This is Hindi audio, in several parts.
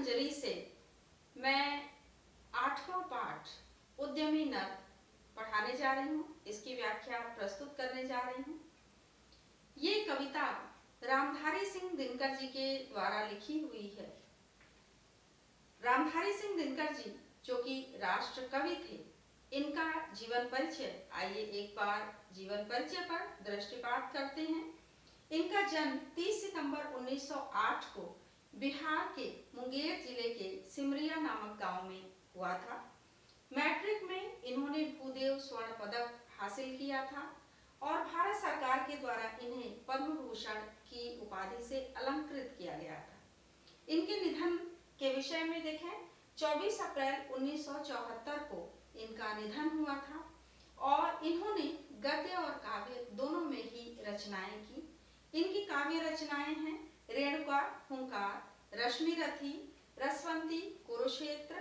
अंजलि से मैं 8वां पाठ उद्यमी नर पढ़ाने जा रही हूँ। इसकी व्याख्या प्रस्तुत करने जा रही हूँ। ये कविता रामधारी सिंह दिनकर जी के द्वारा लिखी हुई है। रामधारी सिंह दिनकर जी जो कि राष्ट्र कवि थे, इनका जीवन परिचय, आइए एक बार जीवन परिचय पर दृष्टिपात करते हैं। इनका जन्म 30 सितंबर 1908 को बिहार के मुंगेर जिले के सिमरिया नामक गांव में हुआ था। मैट्रिक में इन्होंने भूदेव स्वर्ण पदक हासिल किया था और भारत सरकार के द्वारा इन्हें पद्म भूषण की उपाधि से अलंकृत किया गया था। इनके निधन के विषय में देखें, 24 अप्रैल 1974 को इनका निधन हुआ था और इन्होंने गद्य और काव्य दोनों में ही रचनाएं की। इनकी काव्य रचनाएं हैं रेणुका, हुंकार, रश्मिरथी, रसवंती, कुरुक्षेत्र,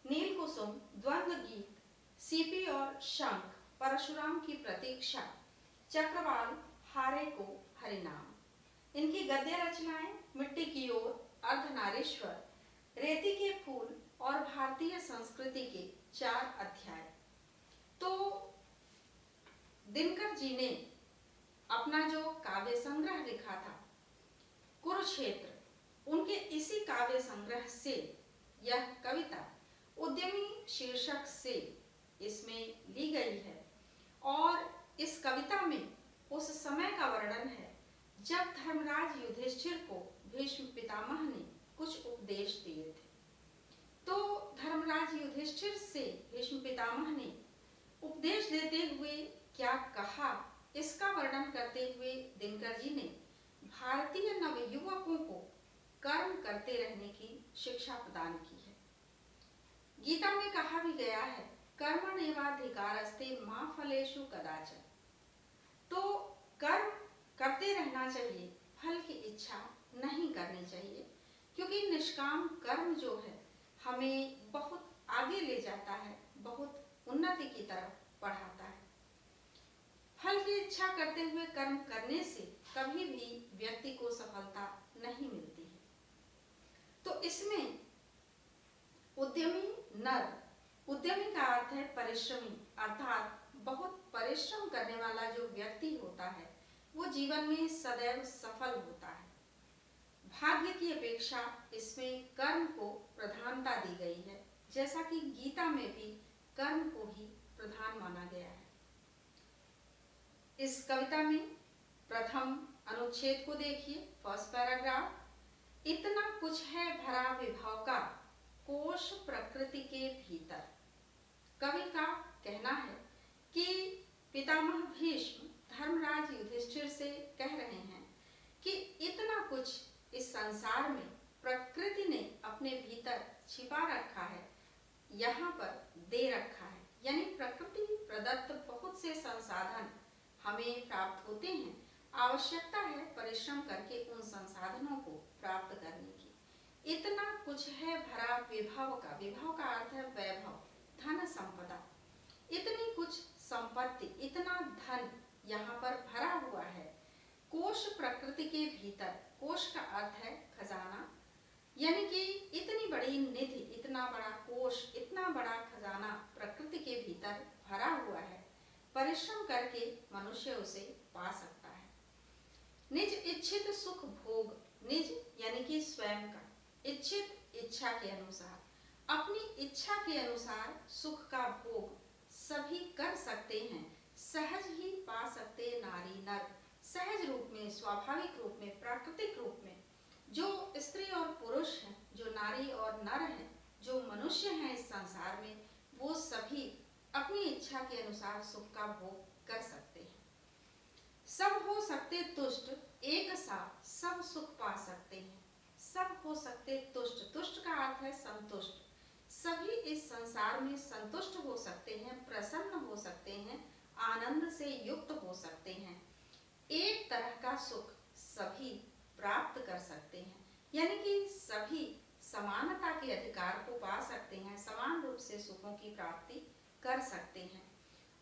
नील कुसुम, द्वंद्व गीत, सीपी और शंख, परशुराम की प्रतीक्षा, चक्रवाल, हारे को हरिनाम। इनकी गद्य रचनाएं मिट्टी की ओर, अर्धनारीश्वर, रेती के फूल और भारतीय संस्कृति के 4 अध्याय। तो दिनकर जी ने अपना जो काव्य संग्रह लिखा था कुरुक्षेत्र, उनके इसी काव्य संग्रह से यह कविता उद्यमी शीर्षक से इसमें ली गई है और इस कविता में उस समय का वर्णन है जब धर्मराज युधिष्ठिर को भीष्म पितामह ने कुछ उपदेश दिए थे। तो धर्मराज युधिष्ठिर से भीष्म पितामह ने उपदेश देते हुए क्या कहा, इसका वर्णन करते हुए दिनकर जी ने भारतीय नवयुवकों को कर्म करते रहने की शिक्षा प्रदान की है। गीता में कहा भी गया है, कर्मण्येवाधिकारस्ते मा फलेषु कदाचन। तो कर्म करते रहना चाहिए, फल की इच्छा नहीं करनी चाहिए, क्योंकि निष्काम कर्म जो है हमें बहुत आगे ले जाता है, बहुत उन्नति की तरफ बढ़ाता है। फल की इच्छा करते हुए कर्म करने से कभी भी व्यक्ति को सफलता नहीं मिलती है। तो इसमें उद्यमी नर, उद्यमी का अर्थ है परिश्रमी, अर्थात बहुत परिश्रम करने वाला जो व्यक्ति होता है वो जीवन में सदैव सफल होता है। भाग्य की अपेक्षा इसमें कर्म को प्रधानता दी गई है, जैसा कि गीता में भी कर्म को ही प्रधान माना गया है। इस कविता में प्रथम अनुच्छेद को देखिए, फर्स्ट पैराग्राफ। इतना कुछ है भरा विभव का कोश प्रकृति के भीतर। कवि का कहना है कि पितामह भीष्म धर्मराज युधिष्ठिर से कह रहे हैं कि इतना कुछ इस संसार में प्रकृति ने अपने भीतर छिपा रखा है, यहाँ पर दे रखा है। यानी प्रकृति प्रदत्त बहुत से संसाधन हमें प्राप्त होते हैं, आवश्यकता है परिश्रम करके उन संसाधनों को प्राप्त करने की। इतना कुछ है भरा विभव का, विभव का अर्थ है वैभव, धन संपदा। इतनी कुछ संपत्ति, इतना धन यहाँ पर भरा हुआ है। कोश प्रकृति के भीतर, कोश का अर्थ है खजाना, यानी कि इतनी बड़ी निधि, इतना बड़ा कोश, इतना बड़ा खजाना प्रकृति के भीतर भरा हुआ है। परिश्रम करके मनुष्य उसे पा सकता है। निज इच्छित सुख भोग, निज यानी कि स्वयं का, इच्छित इच्छा के अनुसार, अपनी इच्छा के अनुसार सुख का भोग सभी कर सकते हैं, सहज ही पा सकते नारी नर। सहज रूप में, स्वाभाविक रूप में, प्राकृतिक रूप में जो स्त्री और पुरुष हैं, जो नारी और नर हैं, जो मनुष्य हैं इस संसार में, वो सभी अपनी इच्छा के अनुसार सुख का भोग कर सकते हैं। सब हो सकते तुष्ट, एक सा सब सुख पा सकते हैं। सब हो सकते तुष्ट, तुष्ट का अर्थ है संतुष्ट। सभी इस संसार में संतुष्ट हो सकते हैं, प्रसन्न हो सकते हैं, आनंद से युक्त हो सकते हैं। एक तरह का सुख सभी प्राप्त कर सकते हैं, यानी कि सभी समानता के अधिकार को पा सकते हैं, समान रूप से सुखों की प्राप्ति कर सकते हैं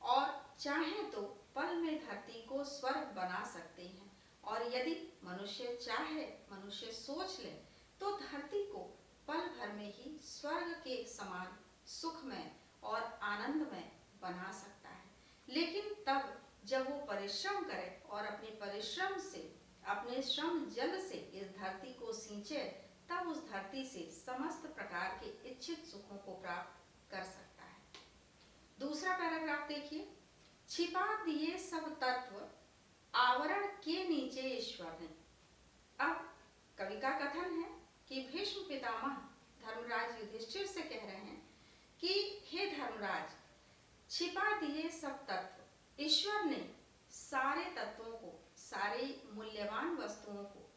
और चाहे तो पल में धरती को स्वर्ग बना सकते हैं। और यदि मनुष्य चाहे, मनुष्य सोच ले, तो धरती को पल भर में ही स्वर्ग के समान सुखमय और आनंदमय बना सकता है। लेकिन तब जब वो परिश्रम करे और अपने परिश्रम से, अपने श्रम जल से इस धरती को सींचे, तब उस धरती से समस्त प्रकार के इच्छित सुखों को प्राप्त कर सकता है। दूसरा पैराग्राफ देखिए, छिपा दिए सब तत्व आवरण के नीचे ईश्वर ने। अब कवि का कथन है कि भीष्म पितामह धर्मराज युधिष्ठिर से कह रहे हैं कि हे धर्मराज, छिपा दिए सब तत्व, ईश्वर ने सारे तत्वों को, सारे मूल्यवान वस्तुओं को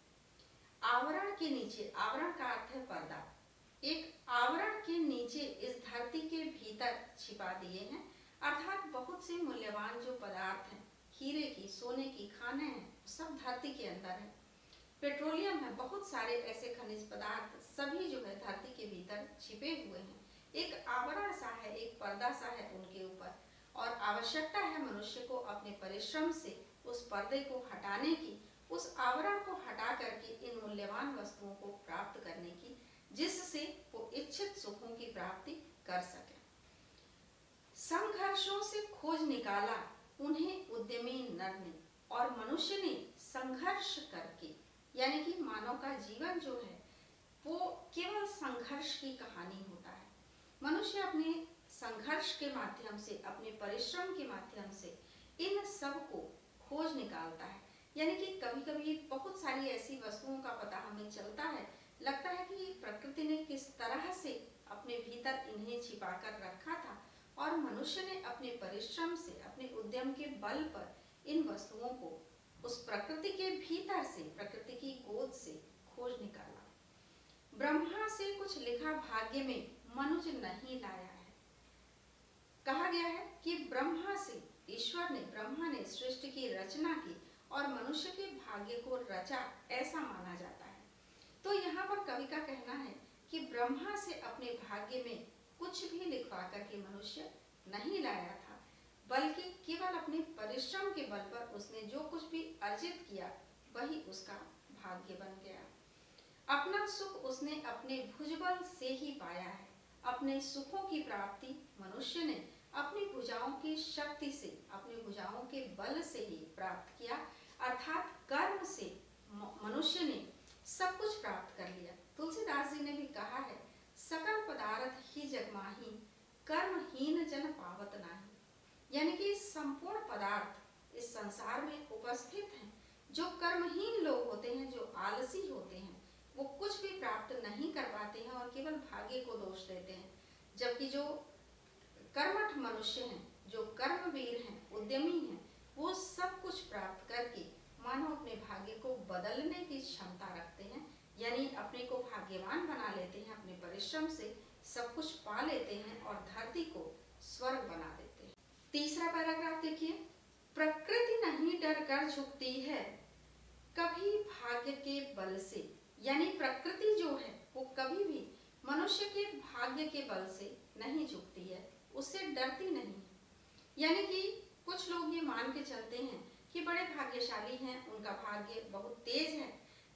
आवरण के नीचे, आवरण का अर्थ है पर्दा, एक आवरण के नीचे इस धरती के भीतर छिपा दिए हैं। अर्थात बहुत से मूल्यवान जो पदार्थ हैं, हीरे की, सोने की खाने हैं, सब धरती के अंदर है। पेट्रोलियम है, बहुत सारे ऐसे खनिज पदार्थ सभी जो है धरती के भीतर छिपे हुए हैं। एक आवरण सा है, एक पर्दा सा है उनके ऊपर, और आवश्यकता है मनुष्य को अपने परिश्रम से उस पर्दे को हटाने की, उस आवरण को हटा करके इन मूल्यवान वस्तुओं को प्राप्त करने की, जिससे वो इच्छित सुखों की प्राप्ति कर सके। संघर्षों से खोज निकाला उन्हें उद्यमी नर ने, और मनुष्य ने संघर्ष करके, यानी कि मानव का जीवन जो है वो केवल संघर्ष की कहानी होता है। मनुष्य अपने संघर्ष के माध्यम से, अपने परिश्रम के माध्यम से इन सब को खोज निकालता है। यानी कि कभी कभी बहुत सारी ऐसी वस्तुओं का पता हमें चलता है, लगता है कि प्रकृति ने किस तरह से अपने भीतर इन्हें छिपा कर रखा था, और मनुष्य ने अपने परिश्रम से, अपने उद्यम के बल पर इन वस्तुओं को उस प्रकृति के भीतर से, प्रकृति की गोद से खोज निकाला। ब्रह्मा से कुछ लिखा भाग्य में मनुज नहीं लाया है। कहा गया है कि ब्रह्मा से, ईश्वर ने, ब्रह्मा ने सृष्टि की रचना की और मनुष्य के भाग्य को रचा, ऐसा माना जाता है। तो यहाँ पर कवि का कहना है कि ब्रह्मा से अपने भाग्य में कुछ भी लिखवा करके मनुष्य नहीं लाया था, बल्कि केवल अपने परिश्रम के बल पर उसने जो कुछ भी अर्जित किया वही उसका भाग्य बन गया। अपना सुख उसने अपने भुजबल से ही पाया है। अपने सुखों की प्राप्ति मनुष्य ने अपनी भुजाओं की शक्ति से, अपनी भुजाओं के बल से ही प्राप्त किया, अर्थात कर्म से मनुष्य ने सब कुछ प्राप्त कर लिया। तुलसीदास जी ने भी कहा है, सकल पदार्थ ही जगमाही, कर्महीन जन पावत नाही। यानी कि संपूर्ण पदार्थ इस संसार में उपस्थित हैं। जो कर्महीन लोग होते हैं, जो आलसी होते हैं, वो कुछ भी प्राप्त नहीं कर पाते हैं और केवल भाग्य को दोष देते हैं। जबकि जो कर्मठ मनुष्य हैं, जो कर्मवीर हैं, उद्यमी हैं, वो सब कुछ प्राप्त करके मानो अपने भाग्य को बदलने की क्षमता रखते हैं, यानी अपने को भाग्यवान बना लेते हैं, अपने परिश्रम से सब कुछ पा लेते हैं और धरती को स्वर्ग बना देते हैं। तीसरा पैराग्राफ देखिए, प्रकृति नहीं डर कर झुकती है कभी भाग्य के बल से। यानी प्रकृति जो है वो कभी भी मनुष्य के भाग्य के बल से नहीं झुकती है, उससे डरती नहीं है। यानी कि कुछ लोग ये मान के चलते हैं कि बड़े भाग्यशाली हैं, उनका भाग्य बहुत तेज है,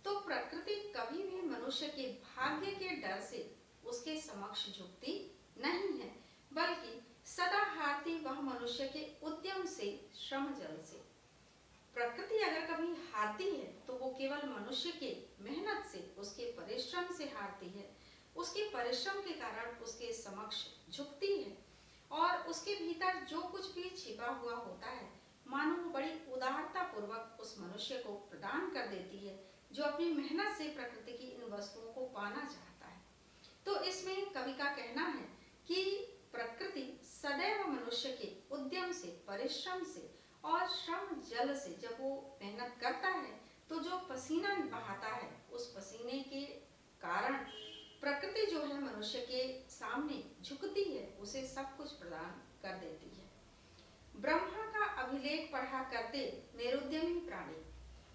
तो प्रकृति कभी भी मनुष्य के भाग्य के डर से उसके समक्ष झुकती नहीं है, बल्कि सदा हारती वह मनुष्य के उद्यम से, श्रम जल से। प्रकृति अगर कभी हारती है तो वो केवल मनुष्य के मेहनत से, उसके परिश्रम से हारती है। उसके परिश्रम के कारण उसके समक्ष झुकती है और उसके भीतर जो कुछ भी छिपा हुआ होता है, मानो वो बड़ी उदारता पूर्वक उस मनुष्य को प्रदान कर देती है, जो अपनी मेहनत से प्रकृति की इन वस्तुओं को पाना चाहता है। तो इसमें कवि का कहना है कि प्रकृति सदैव मनुष्य के उद्यम से, परिश्रम से और श्रम जल से, जब वो मेहनत करता है तो जो पसीना बहाता है, उस पसीने के कारण प्रकृति जो है मनुष्य के सामने झुकती है, उसे सब कुछ प्रदान कर देती है। ब्रह्मा का अभिलेख पढ़ा करते निरुद्यमी प्राणी,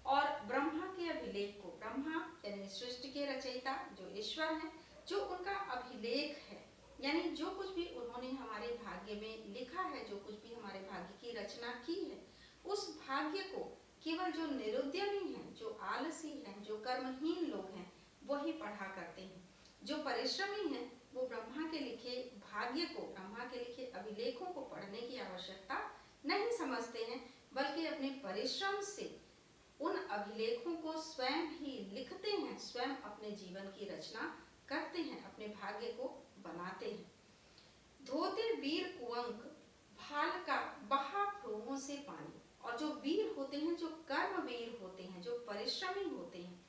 और ब्रह्मा के अभिलेख को, ब्रह्मा यानी सृष्टि के रचयिता जो ईश्वर है, जो उनका अभिलेख है, यानी जो कुछ भी उन्होंने हमारे भाग्य में लिखा है, जो कुछ भी हमारे भाग्य की रचना की है, उस भाग्य को केवल जो निरुद्यमी हैं, जो आलसी हैं, जो कर्महीन लोग हैं, वही पढ़ा करते हैं। जो परिश्रमी हैं वो ब्रह्मा के लिखे भाग्य को, ब्रह्मा के लिखे अभिलेखों को पढ़ने की आवश्यकता नहीं समझते हैं, बल्कि अपने परिश्रम से उन अभिलेखों को स्वयं ही लिखते हैं, स्वयं अपने जीवन की रचना करते हैं, अपने भाग्य को बनाते हैं। धोते वीर कुंवक भाल का बहा भ्रुवों से पानी। और जो वीर होते हैं, जो कर्म वीर होते हैं, जो परिश्रमी होते हैं,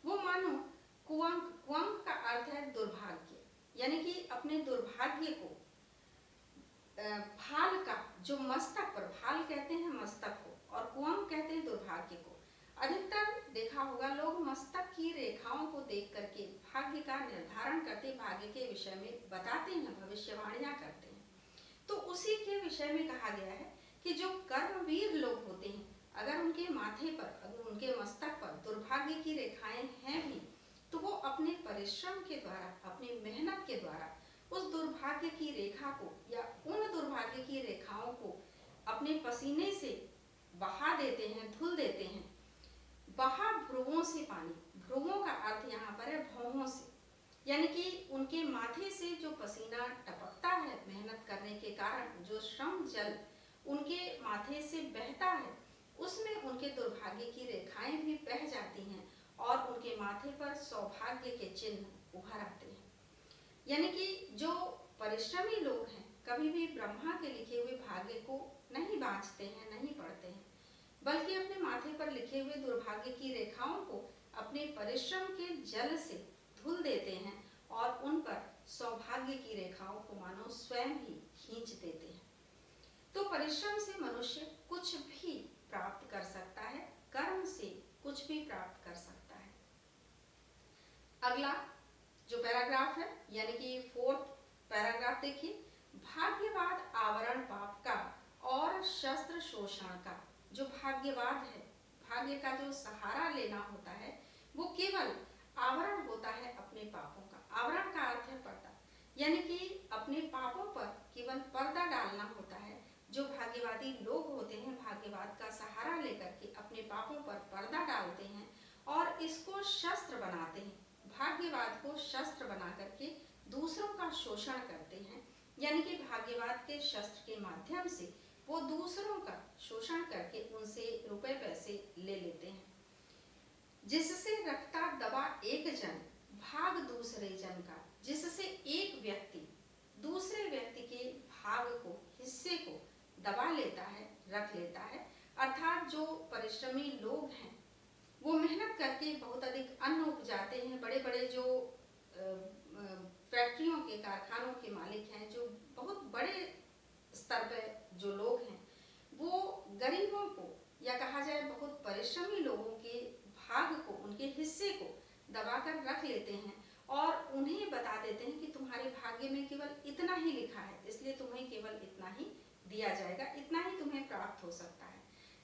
वो मानो कुंवक, कुंवक का अर्थ है दुर्भाग्य, यानी कि अपने दुर्भाग्य को भाल का, जो मस्तक पर, भाल कहते हैं मस्तक को और कुंवक कहते हैं दुर्भाग्य को। अधिकतर देखा होगा लोग मस्तक की रेखाओं को देख करके भाग्य का निर्धारण करते, भाग्य के विषय में बताते हैं, भविष्यवाणियां करते हैं। तो उसी के विषय में कहा गया है कि जो कर्मवीर लोग होते हैं, अगर उनके माथे पर, अगर उनके मस्तक पर दुर्भाग्य की रेखाएं हैं भी, तो वो अपने परिश्रम के द्वारा, अपनी मेहनत के द्वारा उस दुर्भाग्य की रेखा को या उन दुर्भाग्य की रेखाओं को अपने पसीने से बहा देते हैं, धुल देते हैं। बहा भ्रुवों से पानी, भ्रुवों का अर्थ यहाँ पर है भौहों से, यानी कि उनके माथे से जो पसीना टपकता है मेहनत करने के कारण, जो श्रम जल उनके माथे से बहता है, उसमें उनके दुर्भाग्य की रेखाएं भी बह जाती हैं और उनके माथे पर सौभाग्य के चिन्ह उभर आते हैं। यानी कि जो परिश्रमी लोग हैं, कभी भी ब्रह्मा के लिखे हुए भाग्य को नहीं बाँचते हैं, नहीं पढ़ते हैं, बल्कि अपने माथे पर लिखे हुए दुर्भाग्य की रेखाओं को अपने परिश्रम के जल से धुल देते हैं और उन पर सौभाग्य की रेखाओं को मानो स्वयं ही खींच देते हैं। तो परिश्रम से मनुष्य कुछ भी प्राप्त कर सकता है, कर्म से कुछ भी प्राप्त कर सकता है। अगला जो पैराग्राफ है, यानी कि 4th पैराग्राफ देखिए, भाग्यवाद आवरण पाप का और शस्त्र शोषण का। जो भाग्यवाद है, भाग्य का जो सहारा लेना होता है, वो केवल आवरण होता है अपने पापों का। आवरण का अर्थ है पर्दा, यानी कि अपने पापों पर केवल पर्दा डालना होता है। जो भाग्यवादी लोग होते हैं, भाग्यवाद का सहारा लेकर के अपने पापों पर पर्दा डालते हैं और इसको शस्त्र बनाते हैं, भाग्यवाद को शस्त्र बना करके दूसरों का शोषण करते हैं, यानी कि भाग्यवाद के शस्त्र के माध्यम से वो दूसरों का शोषण करके उनसे रुपए पैसे ले लेते हैं। जिससे रखता दबा एक जन, भाग दूसरे जन का। जिससे एक व्यक्ति दूसरे व्यक्ति के भाग को, हिस्से को दबा लेता है, रख लेता है। अर्थात जो परिश्रमी लोग हैं, वो मेहनत करके बहुत अधिक अन्न उपजाते हैं। बड़े बड़े जो फैक्ट्रियों के, कारखानों के मालिक हैं, जो बहुत बड़े स्तर पर जो लोग हैं, वो गरीबों को, या कहा जाए बहुत परिश्रमी लोगों के भाग को, उनके हिस्से को दबाकर रख लेते हैं और उन्हें बता देते हैं कि तुम्हारे भाग्य में केवल इतना ही लिखा है, इसलिए तुम्हें केवल इतना ही दिया जाएगा, इतना ही तुम्हें प्राप्त हो सकता है।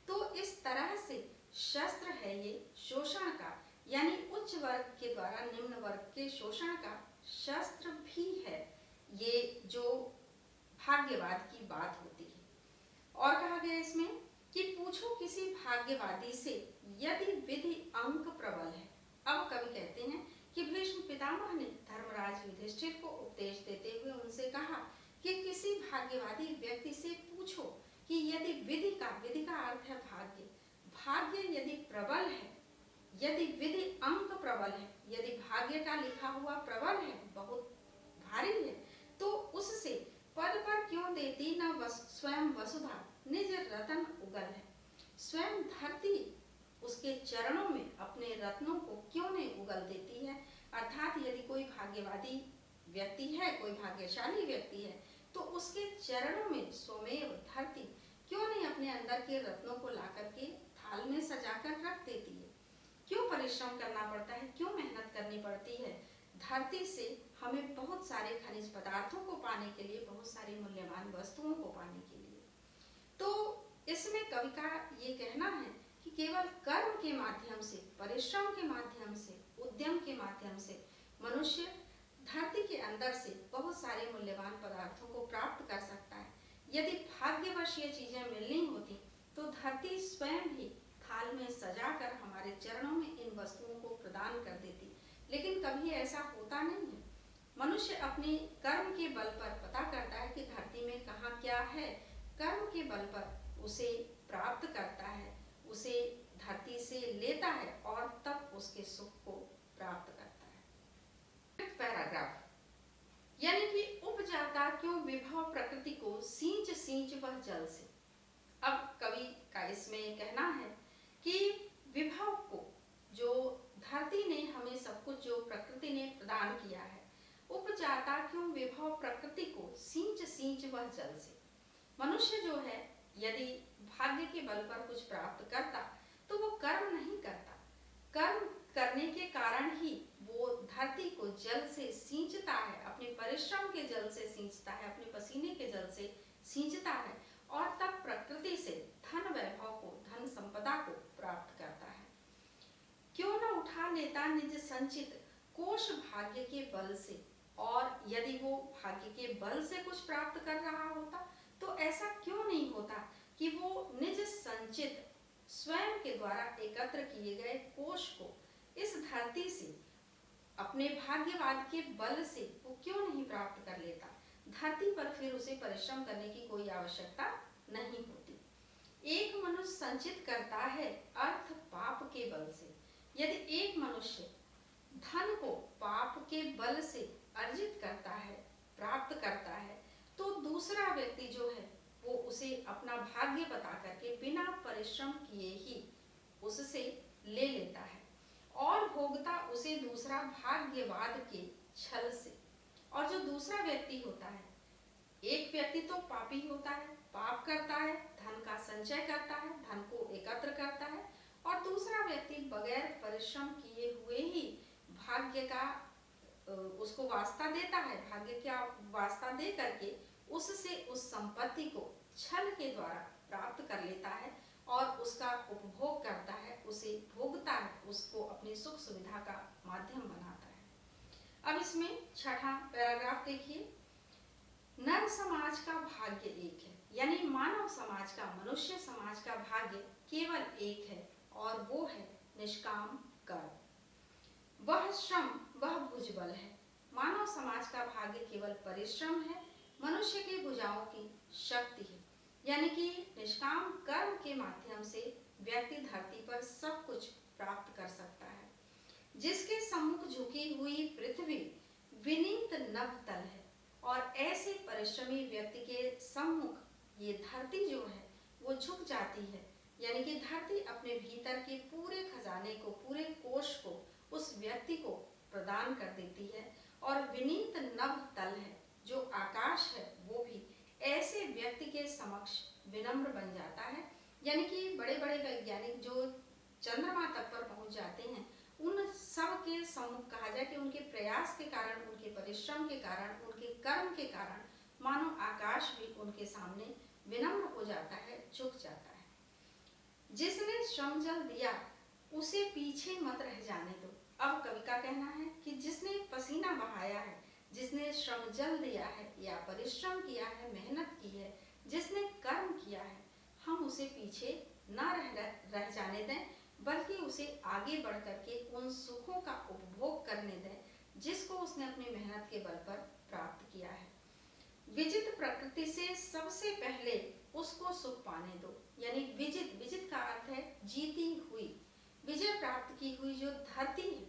तो इस तरह से शस्त्र है ये शोषण का, यानी उच्च वर्ग के द्वारा निम्न वर्ग के शोषण का शस्त्र भी है ये जो भाग्यवाद की बात होती है। और कहा गया इसमें कि पूछो किसी भाग्यवादी से यदि विधि अंक प्रबल है। अब कवि कहते हैं कि भीष्म पितामह ने धर्मराज युधिष्ठिर को उपदेश देते हुए उनसे कहा कि किसी भाग्यवादी व्यक्ति से पूछो कि यदि विधि का अर्थ है भाग्य, भाग्य यदि प्रबल है, यदि विधि अंक प्रबल है, यदि भाग्य का लिखा हुआ प्रबल है, बहुत भारी है, तो उससे पद पर क्यों देती न स्वयं वसुधा निज रतन उगल है। स्वयं धरती उसके चरणों में अपने रत्नों को क्यों नहीं उगल देती है। अर्थात यदि कोई भाग्यवादी व्यक्ति है, कोई भाग्यशाली व्यक्ति है, तो उसके चरणों में स्वमेव धरती क्यों नहीं अपने अंदर के रत्नों को ला करके थाल में सजाकर रख देती है। क्यों परिश्रम करना पड़ता है, क्यों मेहनत करनी पड़ती है। धरती से हमें बहुत सारे खनिज पदार्थों को पाने के लिए, बहुत सारी मूल्यवान वस्तुओं को पाने के लिए। तो इसमें कवि का ये कहना है कि केवल कर्म के माध्यम से, परिश्रम के माध्यम से, उद्यम के माध्यम से मनुष्य धरती के अंदर से बहुत सारे मूल्यवान पदार्थों को प्राप्त कर सकता है। यदि भाग्यवश ये चीजें मिलनी होती तो धरती स्वयं ही थाल में सजाकर हमारे चरणों में इन वस्तुओं को प्रदान कर देती, लेकिन कभी ऐसा होता नहीं है। मनुष्य अपने कर्म के बल पर पता करता है कि धरती में कहाँ क्या है। कर्म के बल पर उसे प्राप्त करता है, उसे धरती से लेता है और तब उसके सुख को प्राप्त करता है। पैराग्राफ, यानी कि उपजाता क्यों विभव प्रकृति को सींच सींच वह जल से। अब कवि का इसमें कहना है कि विभव को, जो धरती ने हमें सब कुछ, जो प्रकृति ने प्रदान किया है, उपजाता क्यों विभव प्रकृति को सींच सींच वह जल से। मनुष्य जो है यदि भाग्य के बल पर कुछ प्राप्त करता तो वो कर्म नहीं करता, कर्म करने के कारण ही वो धरती को जल से सींचता है, अपने परिश्रम के जल से सींचता है, अपने पसीने के जल से सींचता है और तब प्रकृति से धन वैभव को, धन संपदा को प्राप्त करता है। क्यों न उठा लेता निज संचित कोश भाग्य के बल से। और यदि वो भाग्य के बल से कुछ प्राप्त कर रहा होता तो ऐसा क्यों नहीं होता कि वो निज संचित स्वयं के द्वारा एकत्र किए गए कोश को इस धरती से अपने भाग्यवाद के बल से वो क्यों नहीं प्राप्त कर लेता। धरती पर फिर उसे परिश्रम करने की कोई आवश्यकता नहीं होती। एक मनुष्य संचित करता है अर्थ पाप के बल से। यदि एक मनुष्य धन को पाप के बल से अर्जित करता है, प्राप्त करता है, तो दूसरा व्यक्ति जो है वो उसे अपना भाग्य बता करके बिना परिश्रम किए ही उससे ले लेता है और भोगता उसे दूसरा भाग्यवाद के छल से। और जो दूसरा व्यक्ति होता है, एक व्यक्ति तो पापी होता है, पाप करता है, धन का संचय करता है, धन को एकत्र करता है, और दूसरा व्यक्ति बगैर परिश्रम किए हुए ही भाग्य का उसको वास्ता देता है, भाग्य का वास्ता दे करके उससे उस संपत्ति को छल के द्वारा प्राप्त कर लेता है और उसका उपभोग करता है, उसे भोगता है, उसको अपनी सुख सुविधा का माध्यम बनाता है। अब इसमें छठा पैराग्राफ देखिए। नर समाज का भाग्य एक है, यानी मानव समाज का, मनुष्य समाज का भाग्य केवल एक है और वो है निष्काम कर्म। वह श्रम, वह भुजबल है। मानव समाज का भाग्य केवल परिश्रम है, मनुष्य की भुजाओं की शक्ति है। यानी कि निष्काम कर्म के माध्यम से व्यक्ति धरती पर सब कुछ प्राप्त कर सकता है। जिसके सम्मुख झुकी हुई पृथ्वी विनीत नभ तल है, और ऐसे परिश्रमी व्यक्ति के सम्मुख ये धरती जो है वो झुक जाती है। यानी कि धरती अपने भीतर के पूरे खजाने को, पूरे कोष को उस व्यक्ति को प्रदान कर देती है। और विनीत नभ तल है, जो आकाश है, वो भी ऐसे व्यक्ति के समक्ष विनम्र बन जाता है। यानी कि बड़े बड़े वैज्ञानिक जो चंद्रमा तक पर पहुंच जाते हैं, उन सब के सम्मुख कहा जाए कि उनके प्रयास के कारण, उनके परिश्रम के कारण, उनके कर्म के कारण मानो आकाश भी उनके सामने विनम्र हो जाता है, झुक जाता है। जिसने श्रम जल दिया उसे पीछे मत रह जाने दो। अब कवि का कहना है कि जिसने पसीना बहाया है, जिसने श्रम जल दिया है या परिश्रम किया है, मेहनत की है, जिसने कर्म किया है, हम उसे पीछे न रह जाने दें, बल्कि उसे आगे बढ़ करके उन सुखों का उपभोग करने दें जिसको उसने अपनी मेहनत के बल पर प्राप्त किया है। विजित प्रकृति से सबसे पहले उसको सुख पाने दो। यानी विजित, विजित का अर्थ है जीती हुई, विजय प्राप्त की हुई जो धरती है,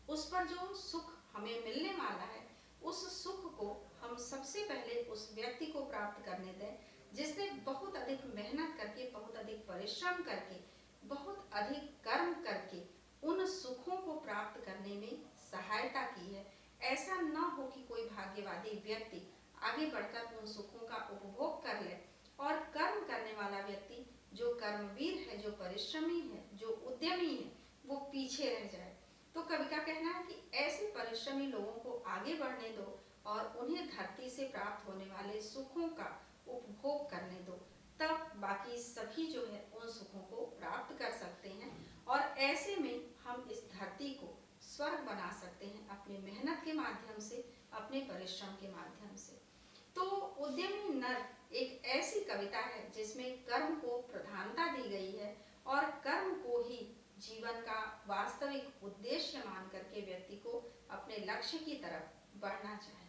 उस पर जो सुख हमें मिलने वाला है, उस सुख को हम सबसे पहले उस व्यक्ति को प्राप्त करने दें जिसने बहुत अधिक मेहनत करके, बहुत अधिक परिश्रम करके, बहुत अधिक कर्म करके उन सुखों को प्राप्त करने में सहायता की है। ऐसा न हो कि कोई भाग्यवादी व्यक्ति आगे बढ़कर उन सुखों का उपभोग कर ले और कर्म करने वाला व्यक्ति, जो कर्मवीर है, जो परिश्रमी है, जो उद्यमी है, वो पीछे रह जाए। तो कवि का कहना है कि ऐसे परिश्रमी लोगों को आगे बढ़ने दो और उन्हें धरती से प्राप्त होने वाले सुखों का उपभोग करने दो, तब बाकी सभी जो है उन सुखों को प्राप्त कर सकते हैं। और ऐसे में हम इस धरती को स्वर्ग बना सकते हैं अपनी मेहनत के माध्यम से, अपने परिश्रम के माध्यम से। तो उद्यमी नर एक ऐसी कविता है जिसमें कर्म को प्रधानता दी गई है और कर्म को ही जीवन का वास्तविक उद्देश्य मान करके व्यक्ति को अपने लक्ष्य की तरफ बढ़ना चाहिए।